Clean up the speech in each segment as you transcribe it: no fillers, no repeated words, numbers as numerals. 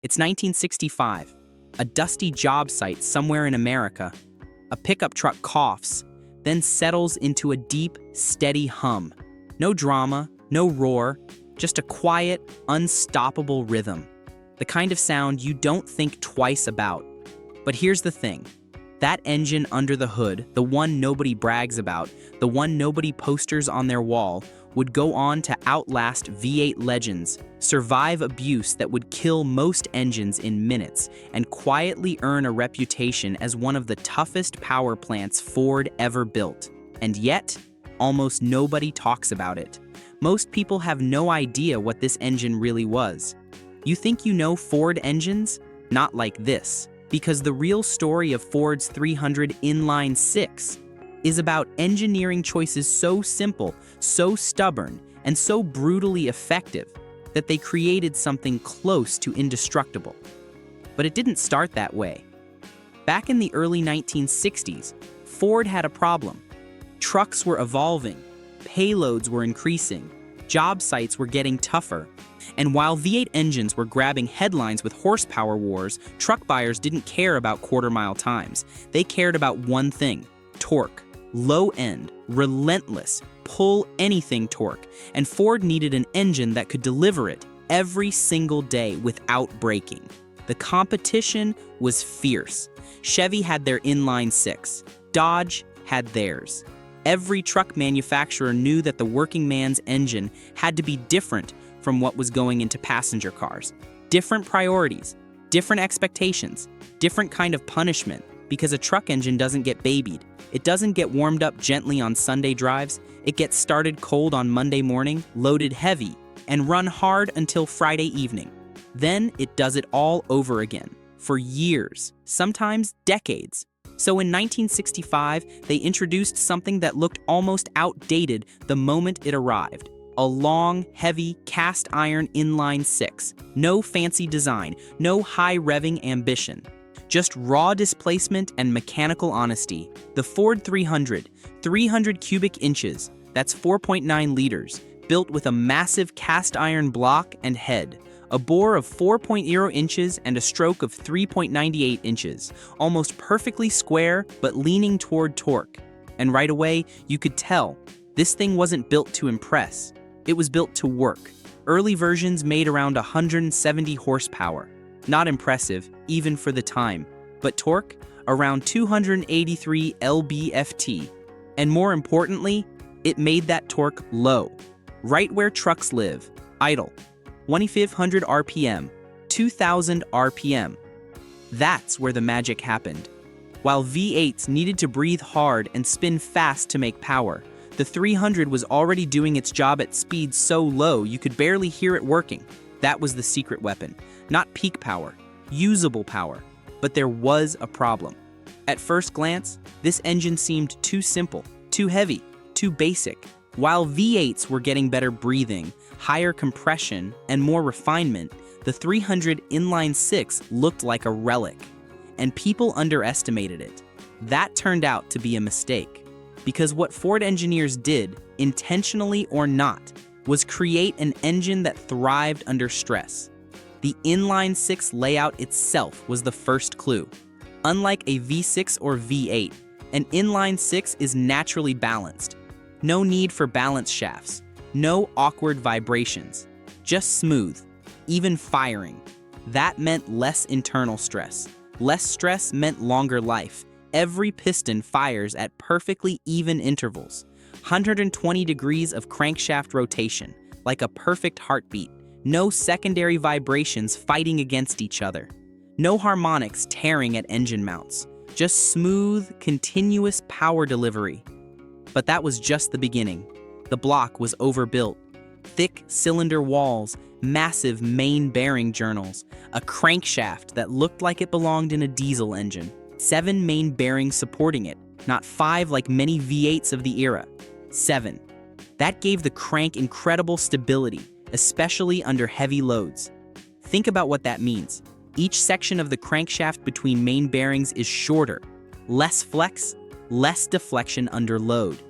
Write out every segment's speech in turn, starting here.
It's 1965, a dusty job site somewhere in America. A pickup truck coughs, then settles into a deep, steady hum. No drama, no roar, just a quiet, unstoppable rhythm. The kind of sound you don't think twice about. But here's the thing. That engine under the hood, the one nobody brags about, the one nobody posters on their wall, would go on to outlast V8 legends, survive abuse that would kill most engines in minutes, and quietly earn a reputation as one of the toughest power plants Ford ever built. And yet, almost nobody talks about it. Most people have no idea what this engine really was. You think you know Ford engines? Not like this. Because the real story of Ford's 300 Inline-Six is about engineering choices so simple, so stubborn, and so brutally effective that they created something close to indestructible. But it didn't start that way. Back in the early 1960s, Ford had a problem. Trucks were evolving, payloads were increasing, job sites were getting tougher, and while V8 engines were grabbing headlines with horsepower wars, truck buyers didn't care about quarter-mile times. They cared about one thing: torque. Low-end, relentless, pull-anything torque. And Ford needed an engine that could deliver it every single day without breaking. The competition was fierce. Chevy had their Inline-Six. Dodge had theirs. Every truck manufacturer knew that the working man's engine had to be different from what was going into passenger cars. Different priorities, different expectations, different kind of punishment, because a truck engine doesn't get babied. It doesn't get warmed up gently on Sunday drives. It gets started cold on Monday morning, loaded heavy, and run hard until Friday evening. Then it does it all over again, for years, sometimes decades. So in 1965, they introduced something that looked almost outdated the moment it arrived. A long, heavy, cast-iron Inline-Six. No fancy design, no high-revving ambition. Just raw displacement and mechanical honesty. The Ford 300, 300 cubic inches, that's 4.9 liters, built with a massive cast-iron block and head. A bore of 4.0 inches and a stroke of 3.98 inches. Almost perfectly square, but leaning toward torque. And right away, you could tell, this thing wasn't built to impress. It was built to work. Early versions made around 170 horsepower. Not impressive, even for the time. But torque? Around 283 lb-ft. And more importantly, it made that torque low. Right where trucks live. Idle. 2,500 RPM. 2,000 RPM. That's where the magic happened. While V8s needed to breathe hard and spin fast to make power, the 300 was already doing its job at speeds so low you could barely hear it working. That was the secret weapon. Not peak power, usable power. But there was a problem. At first glance, this engine seemed too simple, too heavy, too basic. While V8s were getting better breathing, higher compression, and more refinement, the 300 Inline-Six looked like a relic. And people underestimated it. That turned out to be a mistake. Because what Ford engineers did, intentionally or not, was create an engine that thrived under stress. The Inline-Six layout itself was the first clue. Unlike a V6 or V8, an Inline-Six is naturally balanced. No need for balance shafts, no awkward vibrations, just smooth, even firing. That meant less internal stress. Less stress meant longer life. Every piston fires at perfectly even intervals. 120 degrees of crankshaft rotation, like a perfect heartbeat. No secondary vibrations fighting against each other. No harmonics tearing at engine mounts. Just smooth, continuous power delivery. But that was just the beginning. The block was overbuilt. Thick cylinder walls, massive main bearing journals, a crankshaft that looked like it belonged in a diesel engine. 7 main bearings supporting it, not 5 like many V8s of the era. 7. That gave the crank incredible stability, especially under heavy loads. Think about what that means. Each section of the crankshaft between main bearings is shorter, less flex, less deflection under load.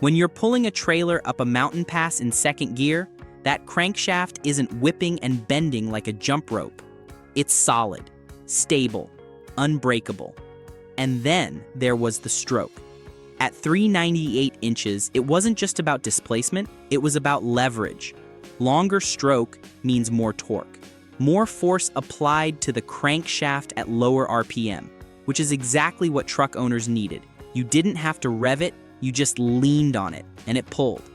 When you're pulling a trailer up a mountain pass in second gear, that crankshaft isn't whipping and bending like a jump rope. It's solid, stable, unbreakable. And then there was the stroke. At 398 inches, it wasn't just about displacement, it was about leverage. Longer stroke means more torque. More force applied to the crankshaft at lower RPM, which is exactly what truck owners needed. You didn't have to rev it, you just leaned on it, and it pulled.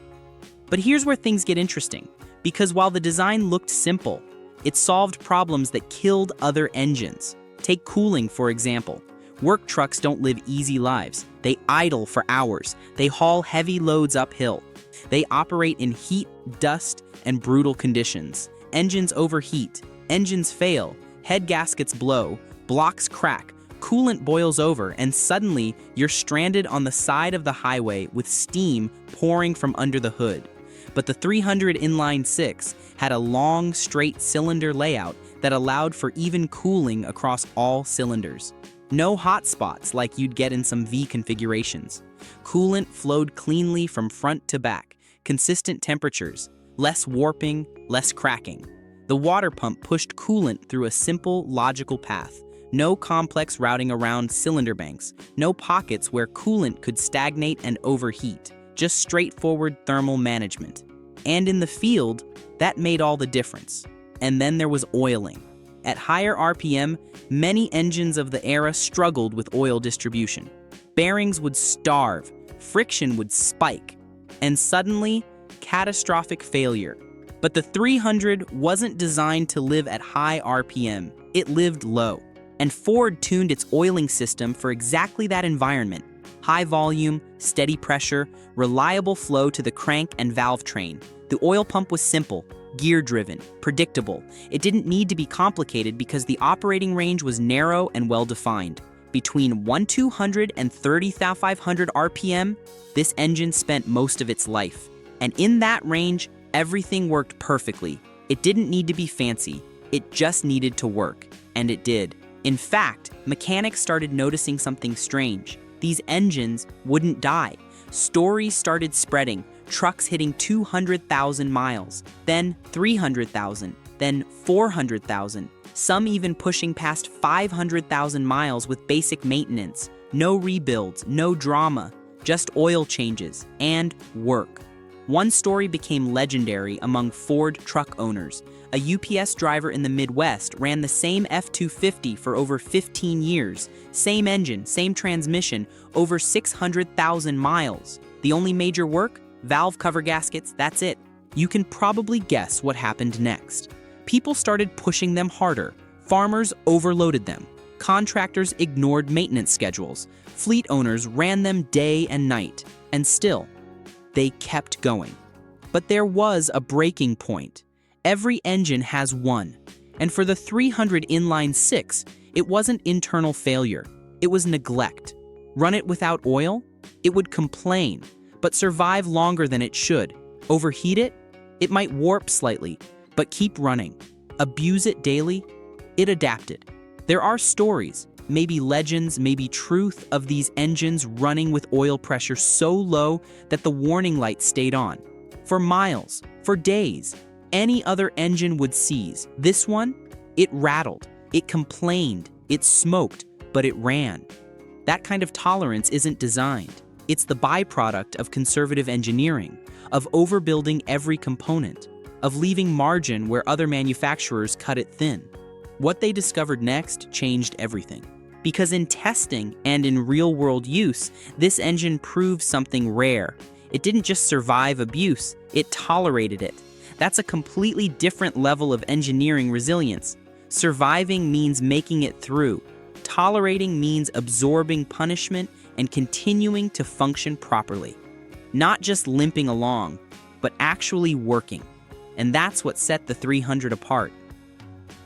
But here's where things get interesting, because while the design looked simple, it solved problems that killed other engines. Take cooling, for example. Work trucks don't live easy lives. They idle for hours. They haul heavy loads uphill. They operate in heat, dust, and brutal conditions. Engines overheat. Engines fail. Head gaskets blow. Blocks crack. Coolant boils over, and suddenly you're stranded on the side of the highway with steam pouring from under the hood. But the 300 Inline-Six had a long, straight cylinder layout that allowed for even cooling across all cylinders. No hot spots like you'd get in some V configurations. Coolant flowed cleanly from front to back, consistent temperatures, less warping, less cracking. The water pump pushed coolant through a simple, logical path. No complex routing around cylinder banks, no pockets where coolant could stagnate and overheat, just straightforward thermal management. And in the field, that made all the difference. And then there was oiling. At higher RPM, many engines of the era struggled with oil distribution. Bearings would starve, friction would spike, and suddenly, catastrophic failure. But the 300 wasn't designed to live at high RPM, it lived low. And Ford tuned its oiling system for exactly that environment. High volume, steady pressure, reliable flow to the crank and valve train. The oil pump was simple, gear-driven, predictable. It didn't need to be complicated because the operating range was narrow and well-defined. Between 1,200 and 30,500 RPM, this engine spent most of its life. And in that range, everything worked perfectly. It didn't need to be fancy. It just needed to work. And it did. In fact, mechanics started noticing something strange. These engines wouldn't die. Stories started spreading, trucks hitting 200,000 miles, then 300,000, then 400,000, some even pushing past 500,000 miles with basic maintenance. No rebuilds, no drama, just oil changes and work. One story became legendary among Ford truck owners. A UPS driver in the Midwest ran the same F-250 for over 15 years. Same engine, same transmission, over 600,000 miles. The only major work? Valve cover gaskets, that's it. You can probably guess what happened next. People started pushing them harder. Farmers overloaded them. Contractors ignored maintenance schedules. Fleet owners ran them day and night. And still, they kept going. But there was a breaking point. Every engine has one. And for the 300 Inline-Six, it wasn't internal failure. It was neglect. Run it without oil? It would complain, but survive longer than it should. Overheat it? It might warp slightly, but keep running. Abuse it daily? It adapted. There are stories, maybe legends, maybe truth, of these engines running with oil pressure so low that the warning light stayed on. For miles, for days. Any other engine would seize. This one, it rattled, it complained, it smoked, but it ran. That kind of tolerance isn't designed. It's the byproduct of conservative engineering, of overbuilding every component, of leaving margin where other manufacturers cut it thin. What they discovered next changed everything. Because in testing and in real-world use, this engine proved something rare. It didn't just survive abuse, it tolerated it. That's a completely different level of engineering resilience. Surviving means making it through. Tolerating means absorbing punishment and continuing to function properly. Not just limping along, but actually working. And that's what set the 300 apart.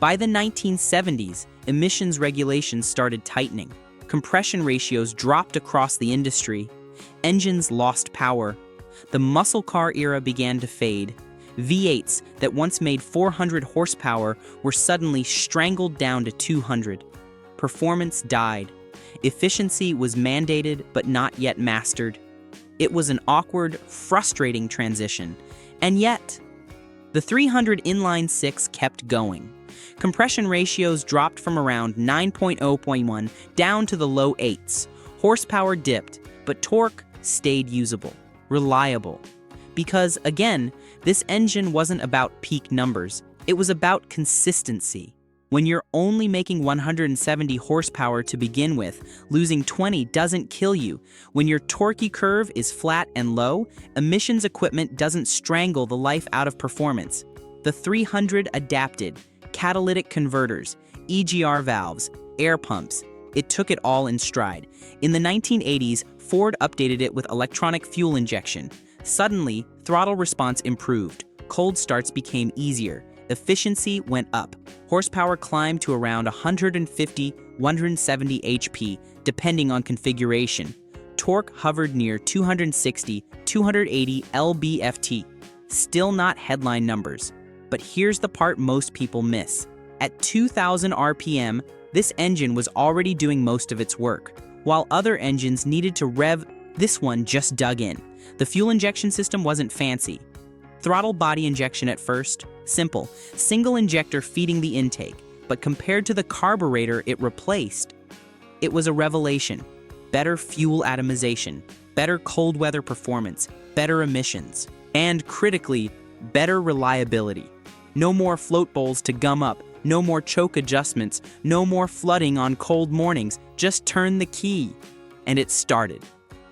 By the 1970s, emissions regulations started tightening. Compression ratios dropped across the industry. Engines lost power. The muscle car era began to fade. V8s that once made 400 horsepower were suddenly strangled down to 200. Performance died. Efficiency was mandated but not yet mastered. It was an awkward, frustrating transition. And yet, the 300 Inline-Six kept going. Compression ratios dropped from around 9.0.1 down to the low 8s. Horsepower dipped, but torque stayed usable, reliable. Because, again, this engine wasn't about peak numbers, it was about consistency. When you're only making 170 horsepower to begin with, losing 20 doesn't kill you. When your torquey curve is flat and low, emissions equipment doesn't strangle the life out of performance. The 300 adapted, catalytic converters, EGR valves, air pumps. It took it all in stride. In the 1980s, Ford updated it with electronic fuel injection. Suddenly, throttle response improved. Cold starts became easier. Efficiency went up. Horsepower climbed to around 150, 170 HP, depending on configuration. Torque hovered near 260, 280 lb-ft. Still not headline numbers. But here's the part most people miss. At 2,000 RPM, this engine was already doing most of its work. While other engines needed to rev, this one just dug in. The fuel injection system wasn't fancy. Throttle body injection at first, simple, single injector feeding the intake, but compared to the carburetor it replaced, it was a revelation. Better fuel atomization, better cold weather performance, better emissions, and critically, better reliability. No more float bowls to gum up, no more choke adjustments, no more flooding on cold mornings, just turn the key. And it started.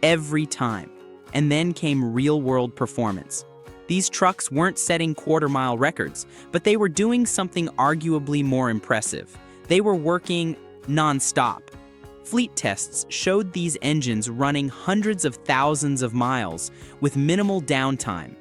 Every time. And then came real-world performance. These trucks weren't setting quarter-mile records, but they were doing something arguably more impressive. They were working non-stop. Fleet tests showed these engines running hundreds of thousands of miles with minimal downtime.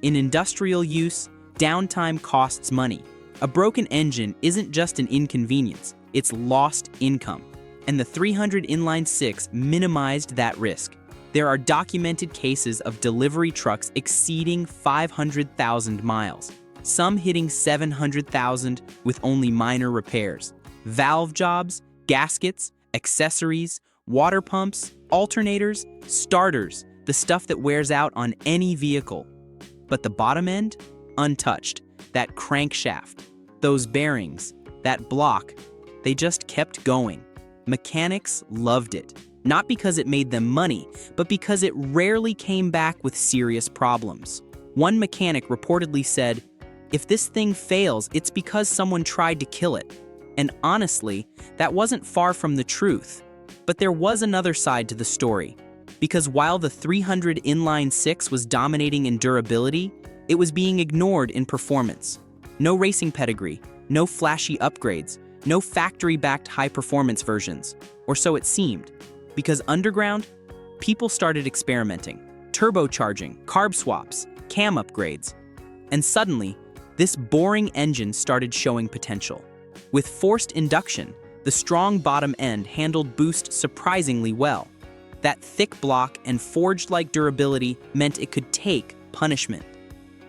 In industrial use, downtime costs money. A broken engine isn't just an inconvenience, it's lost income. And the 300 Inline-Six minimized that risk. There are documented cases of delivery trucks exceeding 500,000 miles, some hitting 700,000 with only minor repairs. Valve jobs, gaskets, accessories, water pumps, alternators, starters, the stuff that wears out on any vehicle. But the bottom end? Untouched. That crankshaft, those bearings, that block, they just kept going. Mechanics loved it. Not because it made them money, but because it rarely came back with serious problems. One mechanic reportedly said, "If this thing fails, it's because someone tried to kill it." And honestly, that wasn't far from the truth. But there was another side to the story. Because while the 300 Inline-Six was dominating in durability, it was being ignored in performance. No racing pedigree, no flashy upgrades, no factory-backed high-performance versions. Or so it seemed. Because underground, people started experimenting, turbocharging, carb swaps, cam upgrades. And suddenly, this boring engine started showing potential. With forced induction, the strong bottom end handled boost surprisingly well. That thick block and forged-like durability meant it could take punishment.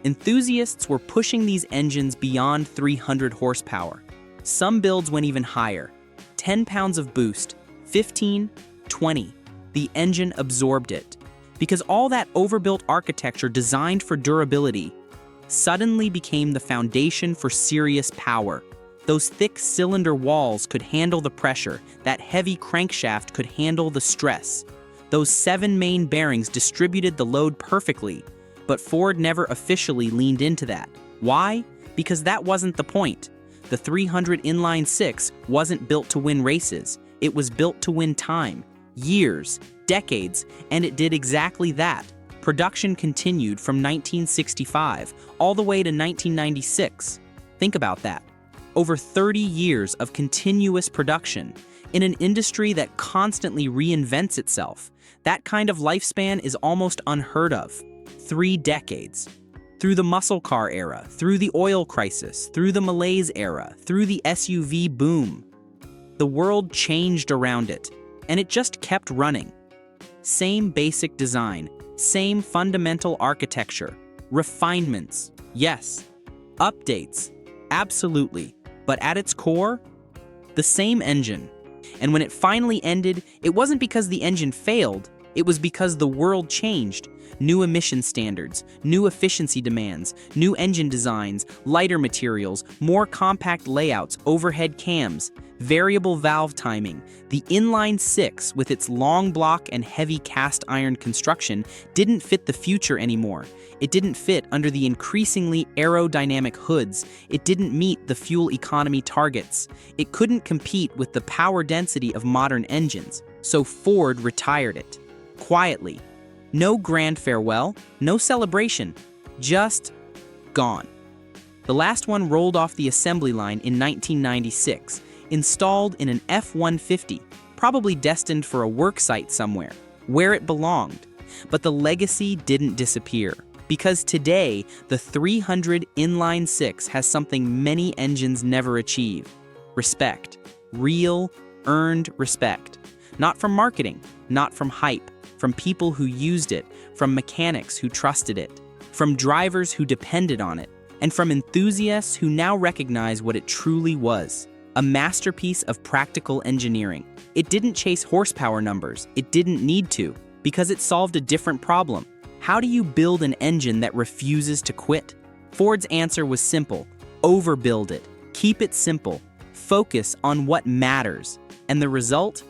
Enthusiasts were pushing these engines beyond 300 horsepower. Some builds went even higher. 10 pounds of boost, 15, 20. The engine absorbed it. Because all that overbuilt architecture designed for durability suddenly became the foundation for serious power. Those thick cylinder walls could handle the pressure, that heavy crankshaft could handle the stress. Those 7 main bearings distributed the load perfectly, but Ford never officially leaned into that. Why? Because that wasn't the point. The 300 Inline-Six wasn't built to win races. It was built to win time, years, decades, and it did exactly that. Production continued from 1965 all the way to 1996. Think about that. Over 30 years of continuous production in an industry that constantly reinvents itself. That kind of lifespan is almost unheard of. 3 decades. Through the muscle car era, through the oil crisis, through the malaise era, through the SUV boom. The world changed around it, and it just kept running. Same basic design, same fundamental architecture, refinements, yes. Updates, absolutely. But at its core, the same engine. And when it finally ended, it wasn't because the engine failed, It was because the world changed. New emission standards, new efficiency demands, new engine designs, lighter materials, more compact layouts, overhead cams, variable valve timing. The Inline-Six, with its long block and heavy cast iron construction, didn't fit the future anymore. It didn't fit under the increasingly aerodynamic hoods. It didn't meet the fuel economy targets. It couldn't compete with the power density of modern engines. So Ford retired it. Quietly. No grand farewell, no celebration, just gone. The last one rolled off the assembly line in 1996, installed in an F-150, probably destined for a work site somewhere, where it belonged. But the legacy didn't disappear, because today, the 300 Inline-Six has something many engines never achieve: respect. Real, earned respect. Not from marketing, not from hype, from people who used it, from mechanics who trusted it, from drivers who depended on it, and from enthusiasts who now recognize what it truly was: a masterpiece of practical engineering. It didn't chase horsepower numbers. It didn't need to, because it solved a different problem. How do you build an engine that refuses to quit? Ford's answer was simple: overbuild it, keep it simple, focus on what matters. And the result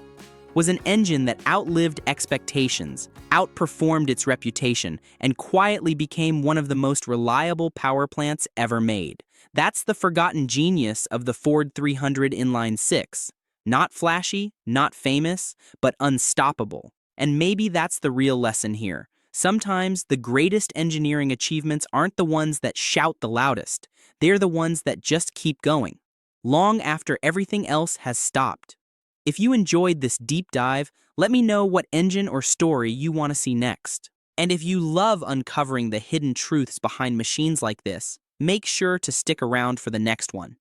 was an engine that outlived expectations, outperformed its reputation, and quietly became one of the most reliable power plants ever made. That's the forgotten genius of the Ford 300 Inline-Six. Not flashy, not famous, but unstoppable. And maybe that's the real lesson here. Sometimes the greatest engineering achievements aren't the ones that shout the loudest. They're the ones that just keep going, long after everything else has stopped. If you enjoyed this deep dive, let me know what engine or story you want to see next. And if you love uncovering the hidden truths behind machines like this, make sure to stick around for the next one.